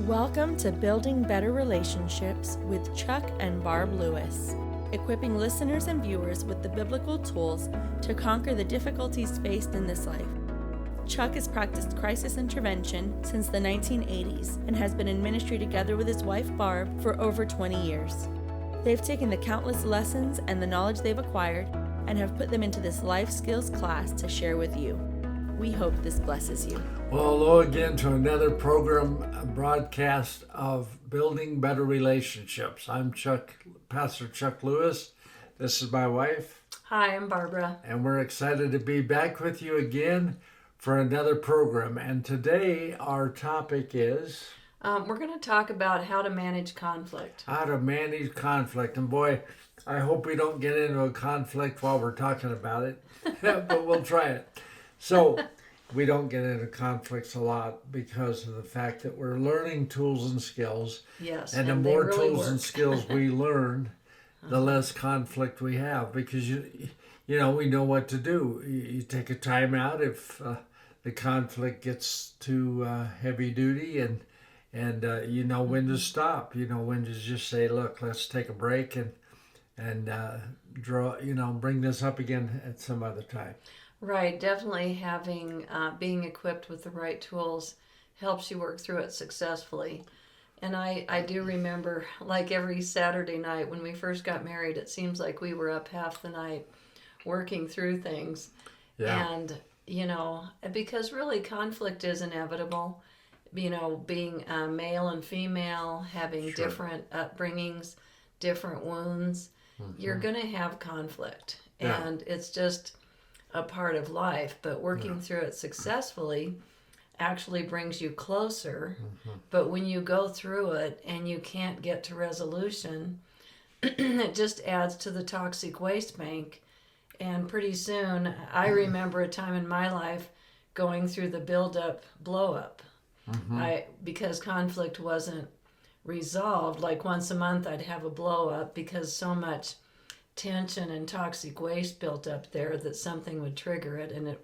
Welcome to Building Better Relationships with Chuck and Barb Lewis, equipping listeners and viewers with the biblical tools to conquer the difficulties faced in this life. Chuck has practiced crisis intervention since the 1980s and has been in ministry together with his wife Barb for over 20 years. They've taken the countless lessons and the knowledge they've acquired and have put them into this life skills class to share with you. We hope this blesses you. Well, hello again to another program broadcast of Building Better Relationships. I'm Pastor Chuck Lewis. This is my wife. Hi, I'm Barbara. And we're excited to be back with you again for another program. And today our topic is... we're going to talk about how to manage conflict. How to manage conflict. And boy, I hope we don't get into a conflict while we're talking about it, but we'll try it. So we don't get into conflicts a lot because of the fact that we're learning tools and skills. Yes, and the more really tools and skills we learn, the less conflict we have, because you know we know what to do. You take a time out if the conflict gets too heavy duty, and you know when to stop. You know when to just say, look, let's take a break and bring this up again at some other time. Right, definitely having being equipped with the right tools helps you work through it successfully. And I do remember, like every Saturday night when we first got married, it seems like we were up half the night working through things. Yeah. And, because really conflict is inevitable, being male and female, having Sure. different upbringings, different wounds, you're going to have conflict. Yeah. And it's just a part of life, but working through it successfully actually brings you closer. But when you go through it and you can't get to resolution, it just adds to the toxic waste bank. And pretty soon, I remember a time in my life going through the build-up, blow-up. Because conflict wasn't resolved. Like once a month, I'd have a blow-up because so much tension and toxic waste built up there that something would trigger it and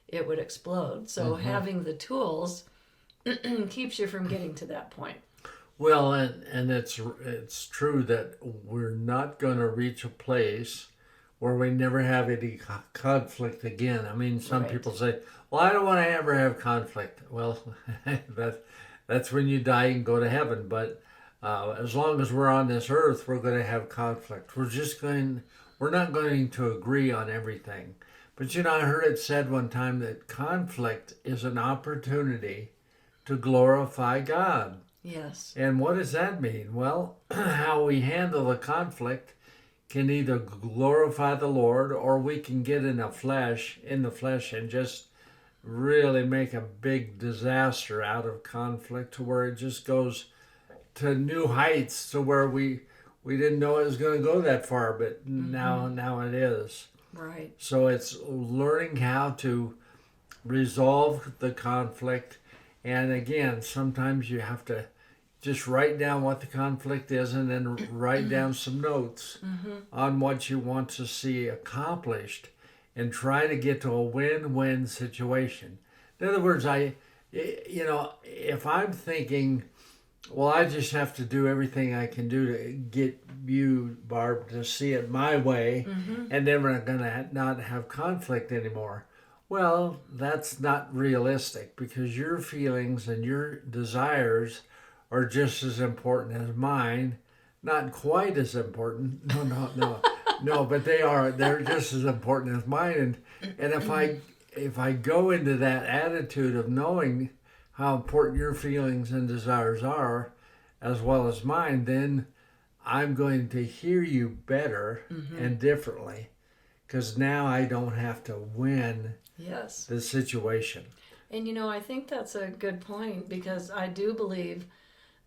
it would explode. So having the tools keeps you from getting to that point. Well, and it's true that we're not going to reach a place where we never have any conflict again. I mean, some Right. people say, well, I don't want to ever have conflict. Well, that's when you die and go to heaven. But as long as we're on this earth, we're going to have conflict. We're not going to agree on everything. But I heard it said one time that conflict is an opportunity to glorify God. Yes. And what does that mean? Well, how we handle the conflict can either glorify the Lord, or we can get in the flesh and just really make a big disaster out of conflict, to where it just goes to new heights, to where we didn't know it was going to go that far, but now it is. Right. So it's learning how to resolve the conflict. And again, sometimes you have to just write down what the conflict is, and then write down some notes on what you want to see accomplished, and try to get to a win-win situation. In other words, if I'm thinking, well, I just have to do everything I can do to get you, Barb, to see it my way, and then we're going to not have conflict anymore. Well, that's not realistic, because your feelings and your desires are just as important as mine. Not quite as important. No, but they're just as important as mine. And if I go into that attitude of knowing how important your feelings and desires are, as well as mine, then I'm going to hear you better and differently, because now I don't have to win the situation. And I think that's a good point, because I do believe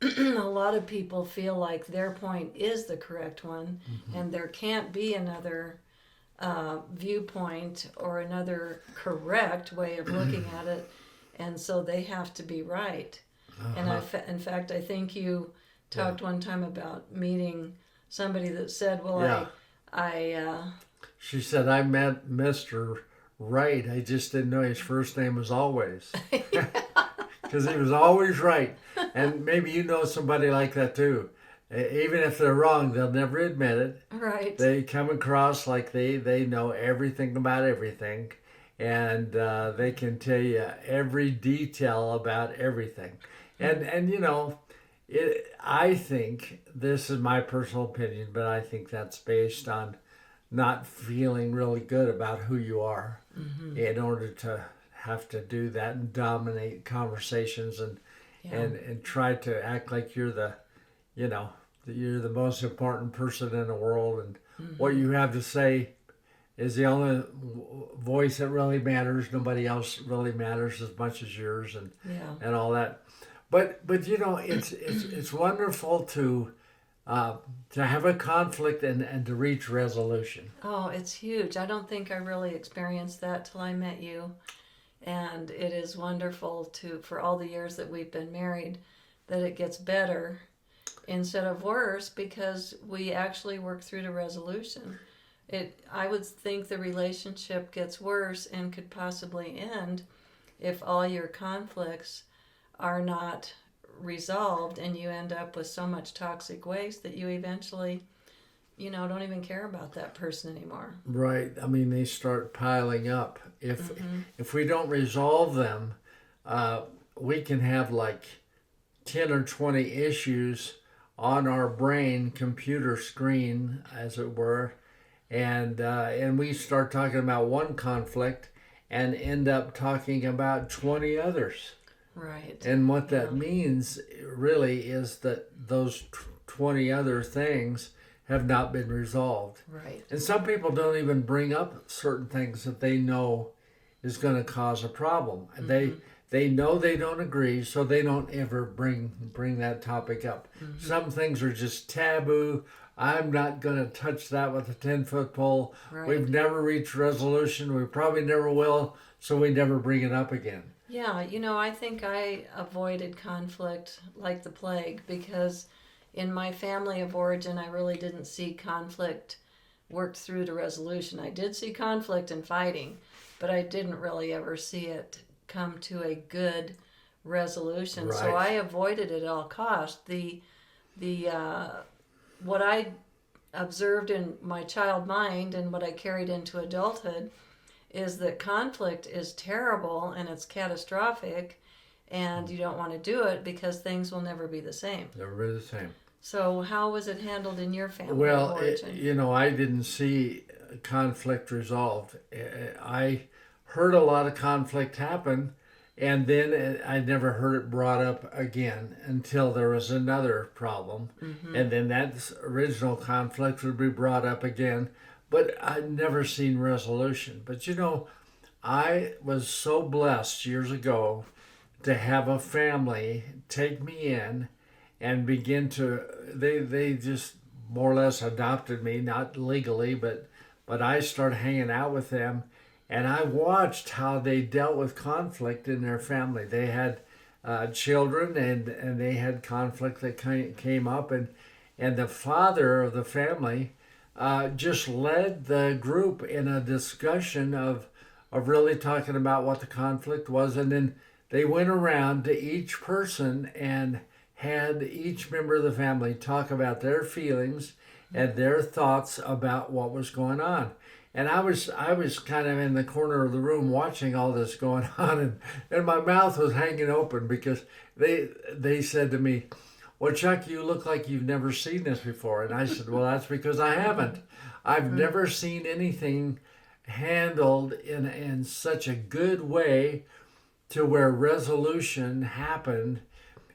a lot of people feel like their point is the correct one, and there can't be another viewpoint or another correct way of looking at it, and so they have to be right. And in fact, I think you talked one time about meeting somebody that said, well, she said, I met Mr. Right, I just didn't know his first name was Always. because he was always right. And maybe you know somebody like that too. Even if they're wrong, they'll never admit it. Right. They come across like they know everything about everything, and they can tell you every detail about everything. And you know, I think, this is my personal opinion, but I think that's based on not feeling really good about who you are in order to have to do that and dominate conversations and try to act like you're the, you know, you're the most important person in the world, and what you have to say is the only voice that really matters. Nobody else really matters as much as yours, and all that. But you know, it's wonderful to have a conflict and to reach resolution. Oh, it's huge. I don't think I really experienced that till I met you. And it is wonderful for all the years that we've been married, that it gets better instead of worse, because we actually work through the resolution. I would think the relationship gets worse and could possibly end if all your conflicts are not resolved, and you end up with so much toxic waste that you eventually, you know, don't even care about that person anymore. Right. I mean, they start piling up. If we don't resolve them, we can have like 10 or 20 issues on our brain computer screen, as it were, and we start talking about one conflict and end up talking about 20 others. Right. And what that means really is that those 20 other things have not been resolved. Right. And some people don't even bring up certain things that they know is going to cause a problem. They know they don't agree, so they don't ever bring that topic up. Some things are just taboo. I'm not going to touch that with a 10-foot pole. Right. We've never reached resolution. We probably never will, so we never bring it up again. Yeah, you know, I think I avoided conflict like the plague, because in my family of origin, I really didn't see conflict worked through to resolution. I did see conflict and fighting, but I didn't really ever see it come to a good resolution. Right. So I avoided it at all costs. What I observed in my child mind and what I carried into adulthood is that conflict is terrible and it's catastrophic, and you don't want to do it because things will never be the same. Never be the same. So how was it handled in your family of Well, origin? you know, I didn't see conflict resolved. I heard a lot of conflict happen, and then I never heard it brought up again until there was another problem. And then that original conflict would be brought up again, but I'd never seen resolution. But you know, I was so blessed years ago to have a family take me in and begin to, they just more or less adopted me, not legally, but I started hanging out with them, and I watched how they dealt with conflict in their family. They had children, and they had conflict that came up, and the father of the family just led the group in a discussion of really talking about what the conflict was, and then they went around to each person and had each member of the family talk about their feelings and their thoughts about what was going on. And I was kind of in the corner of the room watching all this going on, and my mouth was hanging open because they said to me, "Well, Chuck, you look like you've never seen this before." And I said, "Well, that's because I haven't. I've never seen anything handled in such a good way to where resolution happened.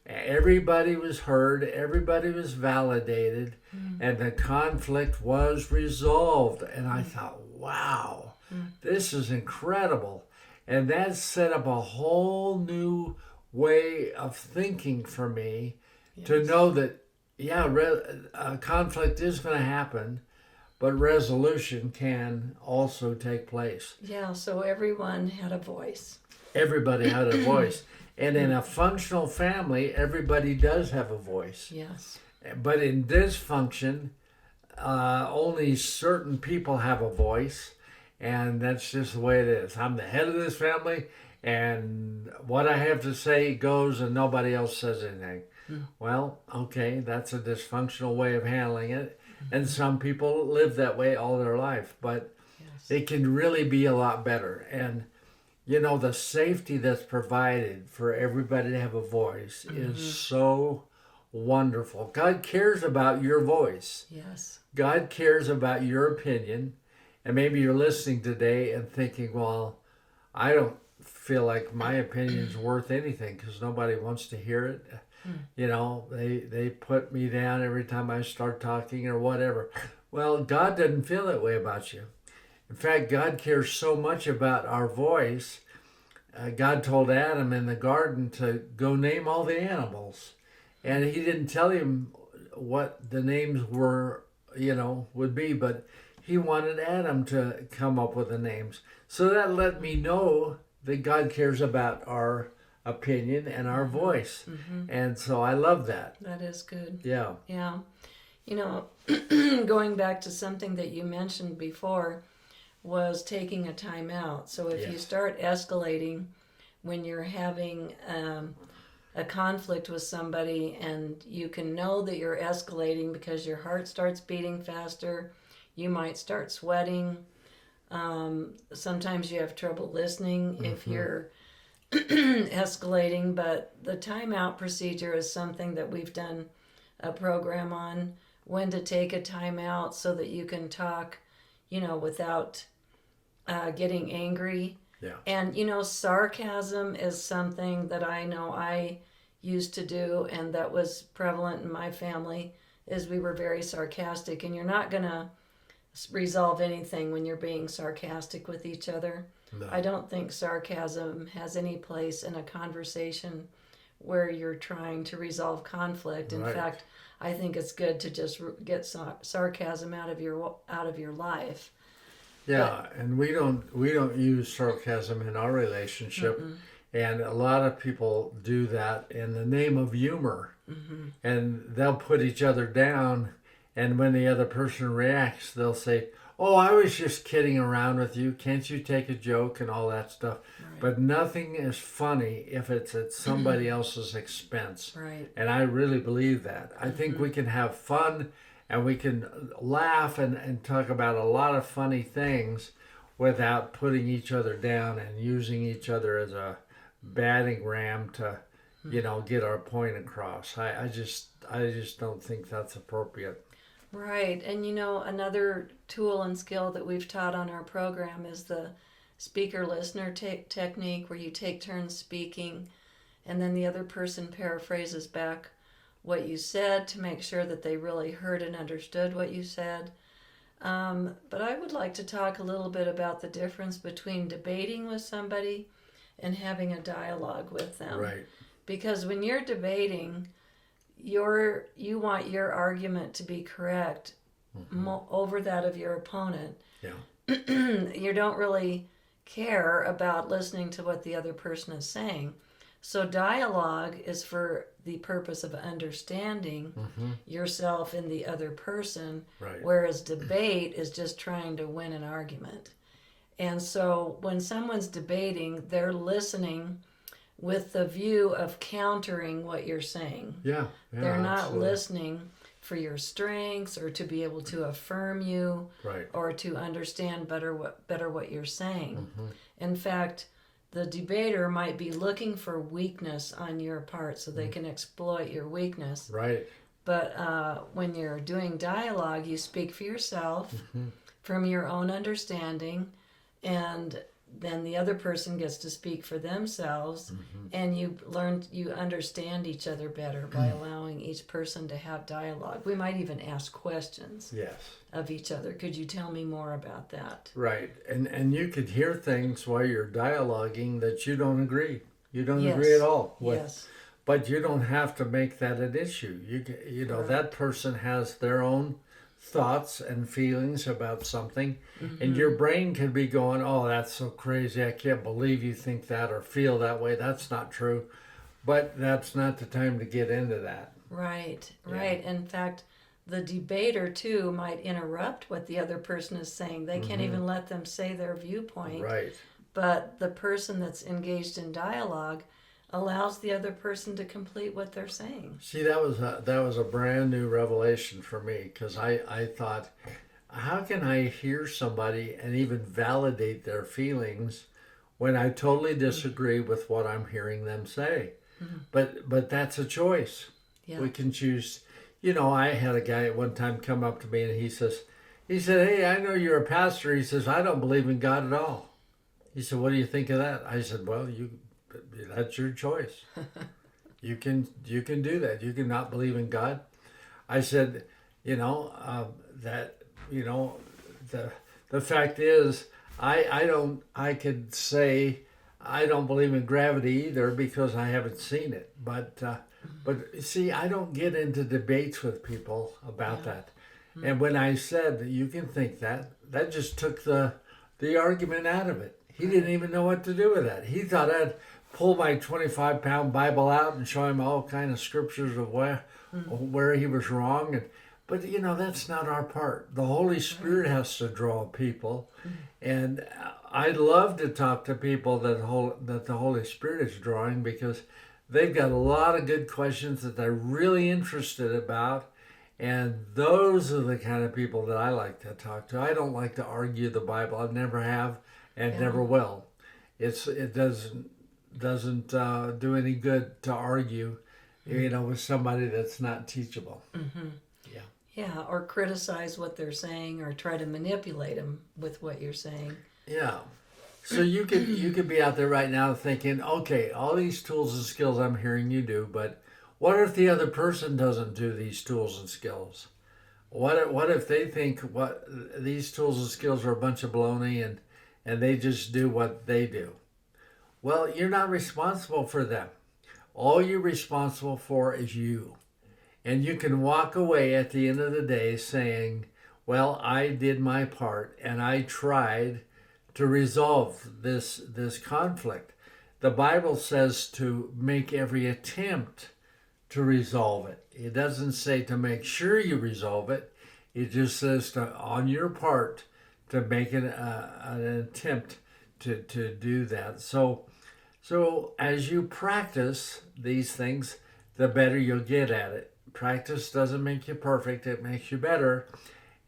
Everybody was heard, everybody was validated, and the conflict was resolved." And I thought, wow, this is incredible. And that set up a whole new way of thinking for me. Yes. To know that, conflict is going to happen, but resolution can also take place. Yeah, so everyone had a voice. Everybody had a voice. And in a functional family, everybody does have a voice. Yes. But in dysfunction, only certain people have a voice, and that's just the way it is. I'm the head of this family, and what I have to say goes and nobody else says anything. Well, okay, that's a dysfunctional way of handling it, and some people live that way all their life, but Yes. it can really be a lot better. And the safety that's provided for everybody to have a voice is so wonderful. God cares about your voice. Yes. God cares about your opinion. And maybe you're listening today and thinking, well, I don't feel like my opinion's worth anything because nobody wants to hear it. They put me down every time I start talking or whatever. Well, God doesn't feel that way about you. In fact, God cares so much about our voice. God told Adam in the garden to go name all the animals. And he didn't tell him what the names were, would be, but he wanted Adam to come up with the names. So that let me know that God cares about our opinion and our voice. And so I love that. That is good. Yeah. Yeah. Going back to something that you mentioned before was taking a time out. So if you Yes. start escalating when you're having a conflict with somebody, and you can know that you're escalating because your heart starts beating faster, you might start sweating. Sometimes you have trouble listening if you're escalating, but the timeout procedure is something that we've done a program on, when to take a timeout so that you can talk, without getting angry. Yeah. And, sarcasm is something that I know I used to do, and that was prevalent in my family, is we were very sarcastic, and you're not going to resolve anything when you're being sarcastic with each other. No. I don't think sarcasm has any place in a conversation where you're trying to resolve conflict. In Right. fact, I think it's good to just get sarcasm out of your life. Yeah, and we don't use sarcasm in our relationship, and a lot of people do that in the name of humor, and they'll put each other down, and when the other person reacts, they'll say, "Oh, I was just kidding around with you. Can't you take a joke?" and all that stuff. Right. But nothing is funny if it's at somebody else's expense. Right. And I really believe that. I think we can have fun and we can laugh and talk about a lot of funny things without putting each other down and using each other as a battering ram to, get our point across. I just don't think that's appropriate. Right. And another tool and skill that we've taught on our program is the speaker listener technique, where you take turns speaking and then the other person paraphrases back what you said to make sure that they really heard and understood what you said. But I would like to talk a little bit about the difference between debating with somebody and having a dialogue with them. Right. Because when you're debating, you want your argument to be correct over that of your opponent. Yeah. You don't really care about listening to what the other person is saying. So dialogue is for the purpose of understanding yourself and the other person, Right. whereas debate is just trying to win an argument. And so when someone's debating, they're listening with the view of countering what you're saying. Yeah. They're not absolutely. listening for your strengths or to be able to affirm you Right. or to understand better what you're saying. In fact, the debater might be looking for weakness on your part so they can exploit your weakness. Right. But when you're doing dialogue, you speak for yourself from your own understanding, and then the other person gets to speak for themselves, and you understand each other better by allowing each person to have dialogue. We might even ask questions Yes. of each other. Could you tell me more about that? Right. And you could hear things while you're dialoguing that you don't agree. You don't Yes. agree at all with. Yes. But you don't have to make that an issue. You know, Correct. that person has their own thoughts and feelings about something, and your brain can be going, "Oh, that's so crazy. I can't believe you think that or feel that way. That's not true." But that's not the time to get into that. Right, right. In fact, the debater too might interrupt what the other person is saying. They can't even let them say their viewpoint. Right. but the person that's engaged in dialogue allows the other person to complete what they're saying. See, that was a brand new revelation for me, because I thought, how can I hear somebody and even validate their feelings when I totally disagree with what I'm hearing them say? But that's a choice. Yeah. We can choose. I had a guy at one time come up to me and he said, "Hey, I know you're a pastor." He says, "I don't believe in God at all." He said, "What do you think of that?" I said, "Well, that's your choice. You can do that. You can not believe in God." I said, the fact is, I could say I don't believe in gravity either because I haven't seen it. But see, I don't get into debates with people about that. And when I said you can think that just took the argument out of it. He didn't even know what to do with that. He thought I'd pull my 25-pound Bible out and show him all kind of scriptures of where he was wrong. But that's not our part. The Holy Spirit has to draw people, and I'd love to talk to people that the Holy Spirit is drawing, because they've got a lot of good questions that they're really interested about, and those are the kind of people that I like to talk to. I don't like to argue the Bible. I never have and never will. It doesn't do any good to argue, with somebody that's not teachable. Mm-hmm. Yeah, or criticize what they're saying, or try to manipulate them with what you're saying. Yeah. So you could be out there right now thinking, okay, all these tools and skills I'm hearing you do, but what if the other person doesn't do these tools and skills? What if they think these tools and skills are a bunch of baloney and they just do what they do? Well, you're not responsible for them. All you're responsible for is you. And you can walk away at the end of the day saying, well, I did my part and I tried to resolve this conflict. The Bible says to make every attempt to resolve it. It doesn't say to make sure you resolve it. It just says on your part to make an attempt to do that. So as you practice these things, the better you'll get at it. Practice doesn't make you perfect, it makes you better.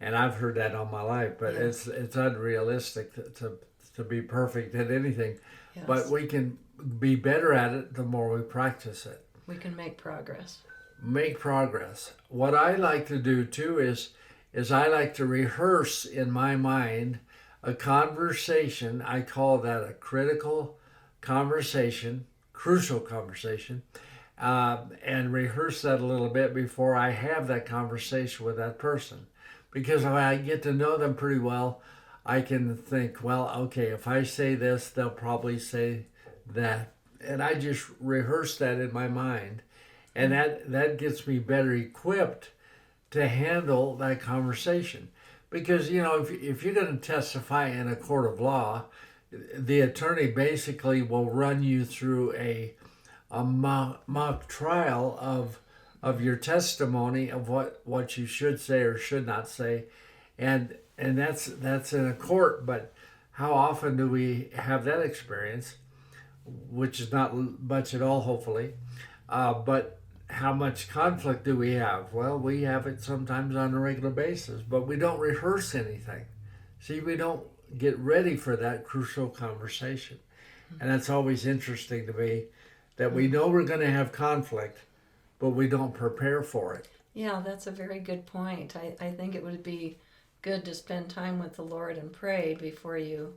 And I've heard that all my life, but it's unrealistic to be perfect at anything. Yes. But we can be better at it the more we practice it. We can make progress. Make progress. What I like to do too is I like to rehearse in my mind a conversation. I call that a critical conversation, crucial conversation. And rehearse that a little bit before I have that conversation with that person. Because if I get to know them pretty well, I can think, well, okay, if I say this, they'll probably say that. And I just rehearse that in my mind. And that gets me better equipped to handle that conversation. Because, if you're going to testify in a court of law, the attorney basically will run you through a mock trial of your testimony of what you should say or should not say, and that's in a court. But how often do we have that experience? Which is not much at all, hopefully. But how much conflict do we have? Well, we have it sometimes on a regular basis, but we don't rehearse anything. See, we don't get ready for that crucial conversation, and that's always interesting to me. That we know we're going to have conflict, but we don't prepare for it. Yeah, that's a very good point. I think it would be good to spend time with the Lord and pray before you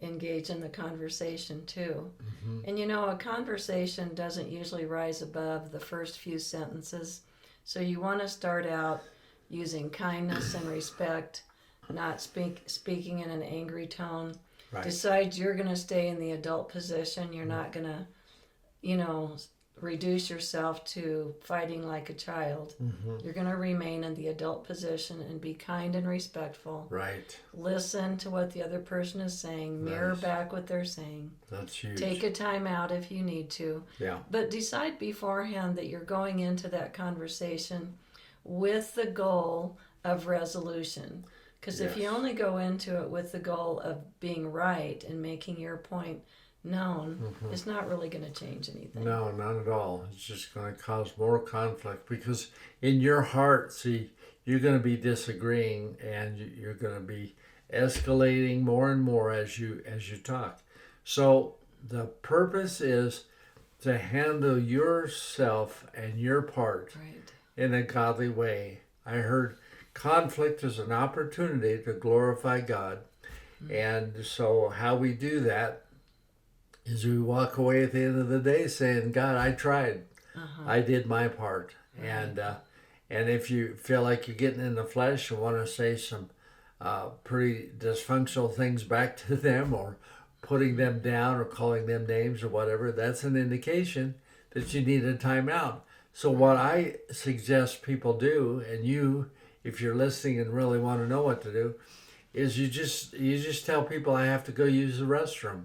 engage in the conversation too. Mm-hmm. And a conversation doesn't usually rise above the first few sentences. So you want to start out using kindness and respect, not speaking in an angry tone. Right. Decide you're going to stay in the adult position. You're not going to reduce yourself to fighting like a child. Mm-hmm. You're going to remain in the adult position and be kind and respectful. Right. Listen to what the other person is saying. Mirror back what they're saying. That's huge. Take a time out if you need to. Yeah. But decide beforehand that you're going into that conversation with the goal of resolution. Because if you Yes. only go into it with the goal of being right and making your point known, it's not really going to change anything. No, not at all. It's just going to cause more conflict because in your heart, see, you're going to be disagreeing and you're going to be escalating more and more as you talk. So the purpose is to handle yourself and your part Right. in a godly way. I heard conflict is an opportunity to glorify God. And so how we do that is we walk away at the end of the day saying, God, I tried. I did my part. And if you feel like you're getting in the flesh and want to say some pretty dysfunctional things back to them or putting them down or calling them names or whatever, that's an indication that you need a timeout. So what I suggest people do, and you, if you're listening and really want to know what to do, is you just tell people I have to go use the restroom.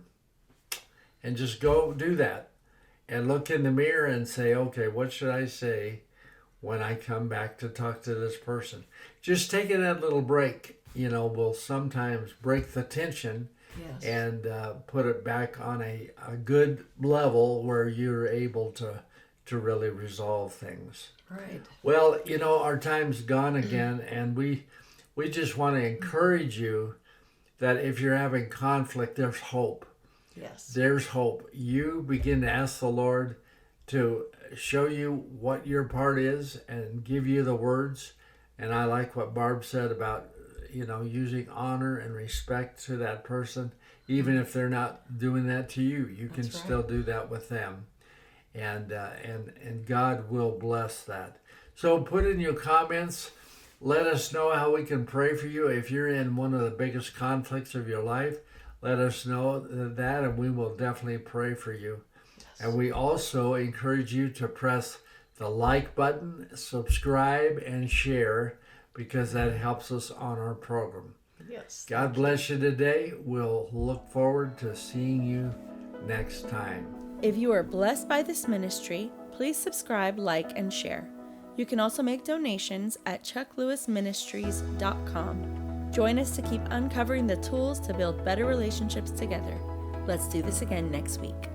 And just go do that. And look in the mirror and say, okay, what should I say when I come back to talk to this person? Just taking that little break, will sometimes break the tension. Yes. And put it back on a good level where you're able to really resolve things. Right. Well, our time's gone again, and we just want to encourage you that if you're having conflict, there's hope. Yes. There's hope. You begin to ask the Lord to show you what your part is and give you the words. And I like what Barb said about using honor and respect to that person, even if they're not doing that to you. You can That's right. still do that with them, and God will bless that. So put in your comments. Let us know how we can pray for you. If you're in one of the biggest conflicts of your life, let us know that, and we will definitely pray for you. Yes. And we also encourage you to press the like button, subscribe, and share, because that helps us on our program. Yes. God bless you today. We'll look forward to seeing you next time. If you are blessed by this ministry, please subscribe, like, and share. You can also make donations at chucklewisministries.com. Join us to keep uncovering the tools to build better relationships together. Let's do this again next week.